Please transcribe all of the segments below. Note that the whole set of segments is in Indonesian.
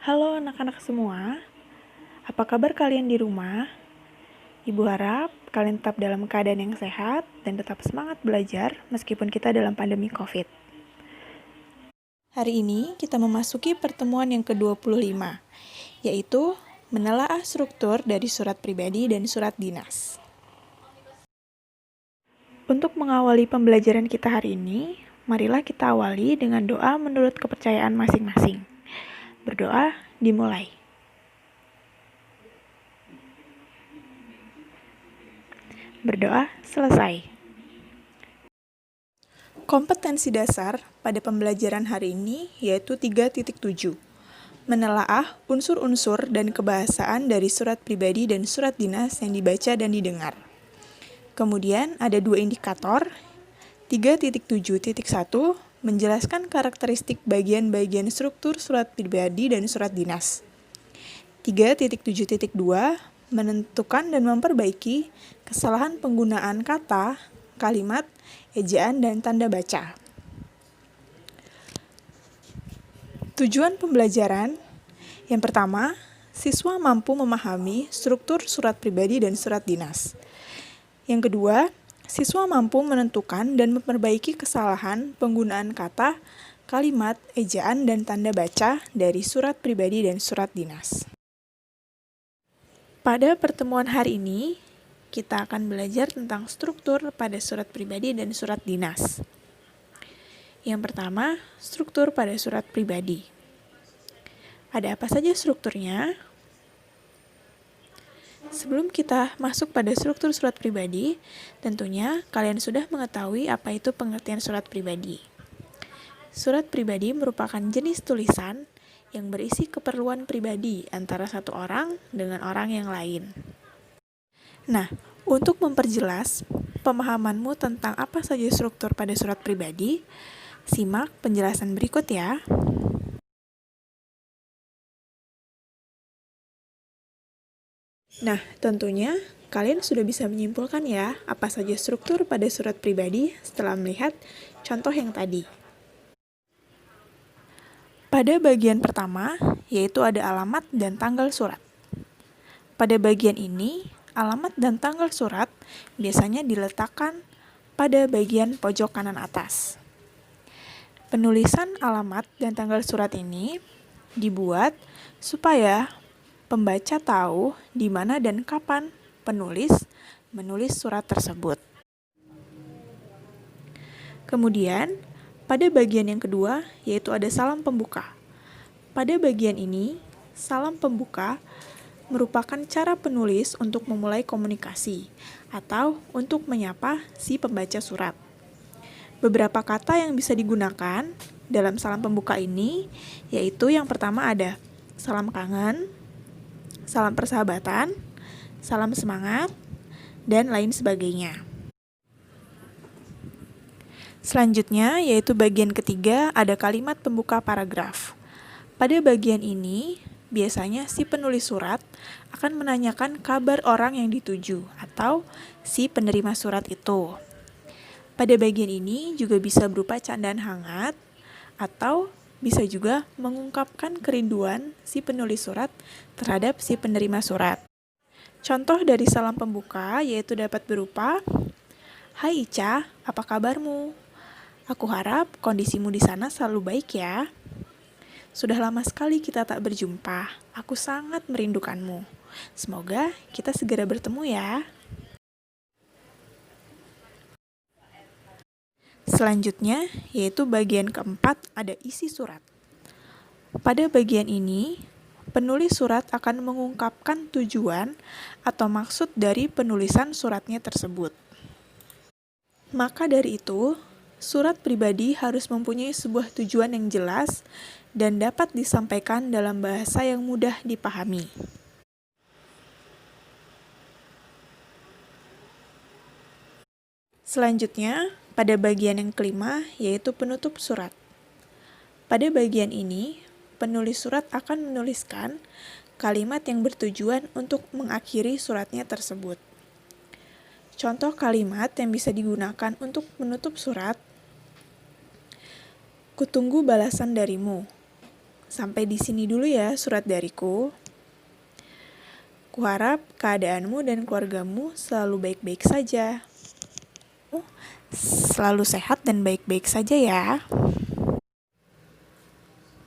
Halo anak-anak semua, apa kabar kalian di rumah? Ibu harap kalian tetap dalam keadaan yang sehat dan tetap semangat belajar meskipun kita dalam pandemi COVID. Hari ini kita memasuki pertemuan yang ke-25, yaitu menelaah struktur dari surat pribadi dan surat dinas. Untuk mengawali pembelajaran kita hari ini, marilah kita awali dengan doa menurut kepercayaan masing-masing. Berdoa dimulai. Berdoa selesai. Kompetensi dasar pada pembelajaran hari ini yaitu 3.7. Menelaah unsur-unsur dan kebahasaan dari surat pribadi dan surat dinas yang dibaca dan didengar. Kemudian ada dua indikator. 3.7.1 menjelaskan karakteristik bagian-bagian struktur surat pribadi dan surat dinas. 3.7.2 menentukan dan memperbaiki kesalahan penggunaan kata, kalimat, ejaan, dan tanda baca. Tujuan pembelajaran yang pertama, siswa mampu memahami struktur surat pribadi dan surat dinas. Yang kedua, siswa mampu menentukan dan memperbaiki kesalahan penggunaan kata, kalimat, ejaan, dan tanda baca dari surat pribadi dan surat dinas. Pada pertemuan hari ini, kita akan belajar tentang struktur pada surat pribadi dan surat dinas. Yang pertama, struktur pada surat pribadi. Ada apa saja strukturnya? Sebelum kita masuk pada struktur surat pribadi, tentunya kalian sudah mengetahui apa itu pengertian surat pribadi. Surat pribadi merupakan jenis tulisan yang berisi keperluan pribadi antara satu orang dengan orang yang lain. Nah, untuk memperjelas pemahamanmu tentang apa saja struktur pada surat pribadi, simak penjelasan berikut ya. Nah, tentunya kalian sudah bisa menyimpulkan ya apa saja struktur pada surat pribadi setelah melihat contoh yang tadi. Pada bagian pertama, yaitu ada alamat dan tanggal surat. Pada bagian ini, alamat dan tanggal surat biasanya diletakkan pada bagian pojok kanan atas. Penulisan alamat dan tanggal surat ini dibuat supaya pembaca tahu di mana dan kapan penulis menulis surat tersebut. Kemudian, pada bagian yang kedua, yaitu ada salam pembuka. Pada bagian ini, salam pembuka merupakan cara penulis untuk memulai komunikasi atau untuk menyapa si pembaca surat. Beberapa kata yang bisa digunakan dalam salam pembuka ini, yaitu yang pertama ada salam kangen, salam persahabatan, salam semangat, dan lain sebagainya. Selanjutnya, yaitu bagian ketiga, ada kalimat pembuka paragraf. Pada bagian ini, biasanya si penulis surat akan menanyakan kabar orang yang dituju atau si penerima surat itu. Pada bagian ini juga bisa berupa candaan hangat atau bisa juga mengungkapkan kerinduan si penulis surat terhadap si penerima surat. Contoh dari salam pembuka yaitu dapat berupa, "Hai Ica, apa kabarmu? Aku harap kondisimu di sana selalu baik ya. Sudah lama sekali kita tak berjumpa. Aku sangat merindukanmu. Semoga kita segera bertemu ya." Selanjutnya, yaitu bagian keempat ada isi surat. Pada bagian ini, penulis surat akan mengungkapkan tujuan atau maksud dari penulisan suratnya tersebut. Maka dari itu, surat pribadi harus mempunyai sebuah tujuan yang jelas dan dapat disampaikan dalam bahasa yang mudah dipahami. Selanjutnya, pada bagian yang kelima, yaitu penutup surat. Pada bagian ini, penulis surat akan menuliskan kalimat yang bertujuan untuk mengakhiri suratnya tersebut. Contoh kalimat yang bisa digunakan untuk menutup surat, "Kutunggu balasan darimu." Sampai di sini dulu ya surat dariku. Kuharap keadaanmu dan keluargamu selalu baik-baik saja. Selalu sehat dan baik-baik saja ya.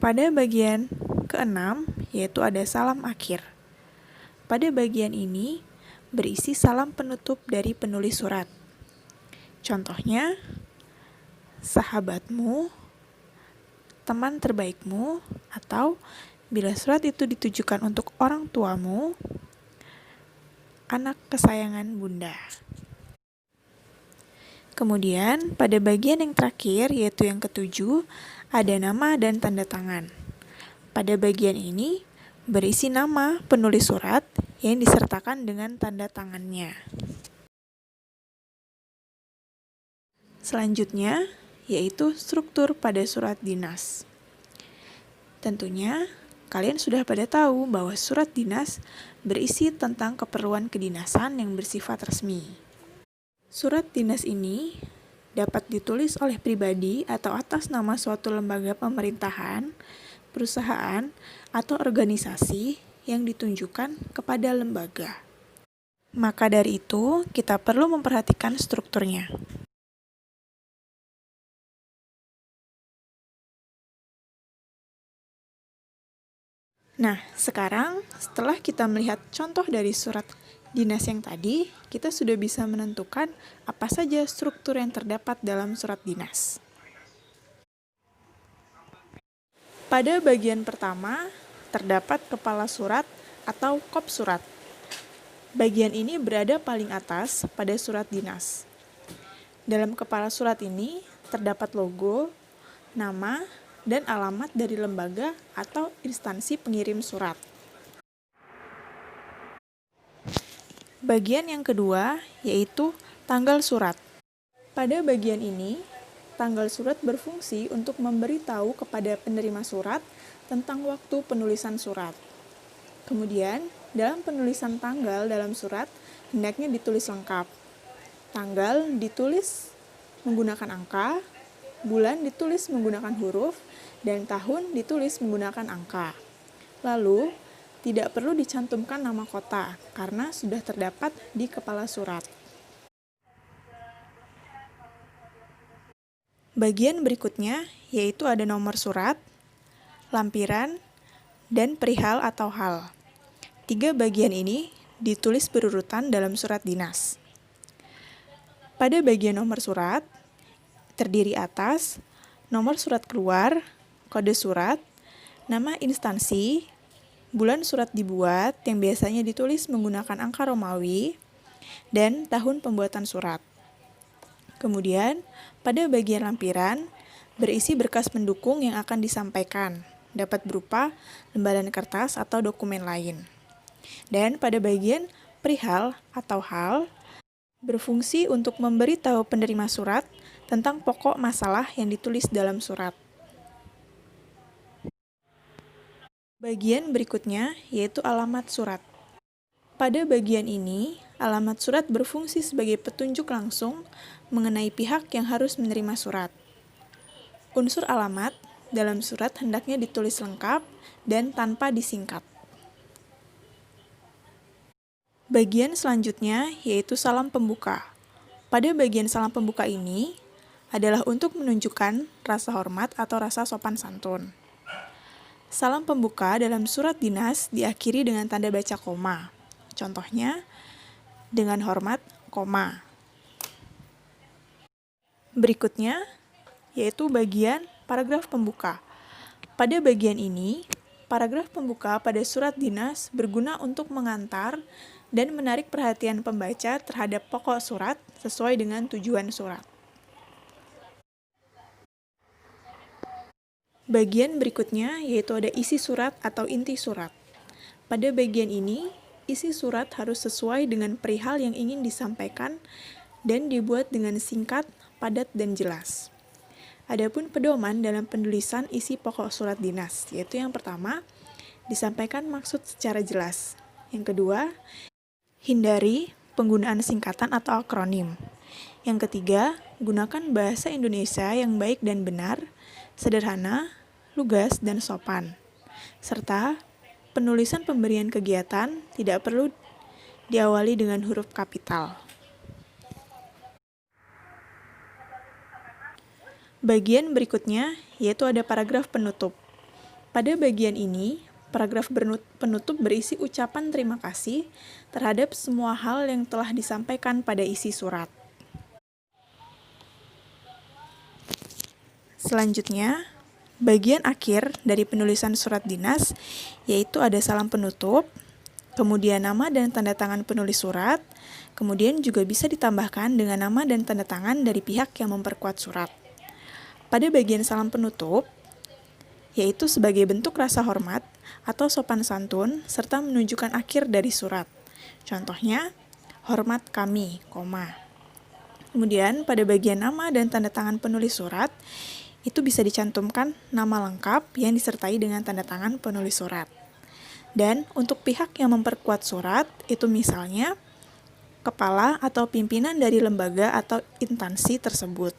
Pada bagian ke-6, yaitu ada salam akhir. Pada bagian ini, berisi salam penutup dari penulis surat. Contohnya, sahabatmu, teman terbaikmu, atau bila surat itu ditujukan untuk orang tuamu, anak kesayangan bunda. Kemudian, pada bagian yang terakhir, yaitu yang ke-7, ada nama dan tanda tangan. Pada bagian ini, berisi nama penulis surat yang disertakan dengan tanda tangannya. Selanjutnya, yaitu struktur pada surat dinas. Tentunya, kalian sudah pada tahu bahwa surat dinas berisi tentang keperluan kedinasan yang bersifat resmi. Surat dinas ini dapat ditulis oleh pribadi atau atas nama suatu lembaga pemerintahan, perusahaan, atau organisasi yang ditunjukkan kepada lembaga. Maka dari itu, kita perlu memperhatikan strukturnya. Nah, sekarang setelah kita melihat contoh dari surat dinas yang tadi, kita sudah bisa menentukan apa saja struktur yang terdapat dalam surat dinas. Pada bagian pertama, terdapat kepala surat atau kop surat. Bagian ini berada paling atas pada surat dinas. Dalam kepala surat ini, terdapat logo, nama, dan alamat dari lembaga atau instansi pengirim surat. Bagian yang kedua, yaitu tanggal surat. Pada bagian ini, tanggal surat berfungsi untuk memberitahu kepada penerima surat tentang waktu penulisan surat. Kemudian, dalam penulisan tanggal dalam surat, hendaknya ditulis lengkap. Tanggal ditulis menggunakan angka, bulan ditulis menggunakan huruf, dan tahun ditulis menggunakan angka. Lalu, tidak perlu dicantumkan nama kota, karena sudah terdapat di kepala surat. Bagian berikutnya, yaitu ada nomor surat, lampiran, dan perihal atau hal. 3 bagian ini ditulis berurutan dalam surat dinas. Pada bagian nomor surat, terdiri atas nomor surat keluar, kode surat, nama instansi, bulan surat dibuat yang biasanya ditulis menggunakan angka Romawi, dan tahun pembuatan surat. Kemudian, pada bagian lampiran, berisi berkas pendukung yang akan disampaikan, dapat berupa lembaran kertas atau dokumen lain. Dan pada bagian perihal atau hal, berfungsi untuk memberitahu penerima surat tentang pokok masalah yang ditulis dalam surat. Bagian berikutnya yaitu alamat surat. Pada bagian ini, alamat surat berfungsi sebagai petunjuk langsung mengenai pihak yang harus menerima surat. Unsur alamat dalam surat hendaknya ditulis lengkap dan tanpa disingkat. Bagian selanjutnya yaitu salam pembuka. Pada bagian salam pembuka ini adalah untuk menunjukkan rasa hormat atau rasa sopan santun. Salam pembuka dalam surat dinas diakhiri dengan tanda baca koma. Contohnya, dengan hormat, koma. Berikutnya, yaitu bagian paragraf pembuka. Pada bagian ini, paragraf pembuka pada surat dinas berguna untuk mengantar dan menarik perhatian pembaca terhadap pokok surat sesuai dengan tujuan surat. Bagian berikutnya yaitu ada isi surat atau inti surat. Pada bagian ini, isi surat harus sesuai dengan perihal yang ingin disampaikan dan dibuat dengan singkat, padat, dan jelas. Adapun pedoman dalam penulisan isi pokok surat dinas, yaitu yang pertama, disampaikan maksud secara jelas. Yang kedua, hindari penggunaan singkatan atau akronim. Yang ketiga, gunakan bahasa Indonesia yang baik dan benar, sederhana, lugas, dan sopan. Serta penulisan pemberian kegiatan tidak perlu diawali dengan huruf kapital. Bagian berikutnya yaitu ada paragraf penutup. Pada bagian ini, paragraf penutup berisi ucapan terima kasih terhadap semua hal yang telah disampaikan pada isi surat. Selanjutnya, bagian akhir dari penulisan surat dinas yaitu ada salam penutup, kemudian nama dan tanda tangan penulis surat, kemudian juga bisa ditambahkan dengan nama dan tanda tangan dari pihak yang memperkuat surat. Pada bagian salam penutup, yaitu sebagai bentuk rasa hormat atau sopan santun serta menunjukkan akhir dari surat. Contohnya, hormat kami, koma. Kemudian pada bagian nama dan tanda tangan penulis surat, itu bisa dicantumkan nama lengkap yang disertai dengan tanda tangan penulis surat. Dan untuk pihak yang memperkuat surat, itu misalnya kepala atau pimpinan dari lembaga atau instansi tersebut.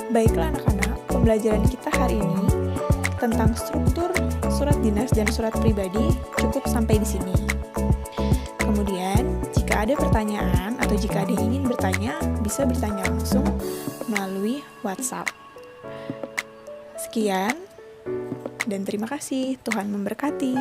Baiklah anak-anak, pembelajaran kita hari ini tentang struktur surat dinas dan surat pribadi cukup sampai di sini. Kemudian, jika ada pertanyaan atau jika ada yang ingin bertanya, bisa bertanya langsung melalui WhatsApp. Sekian, dan terima kasih. Tuhan memberkati.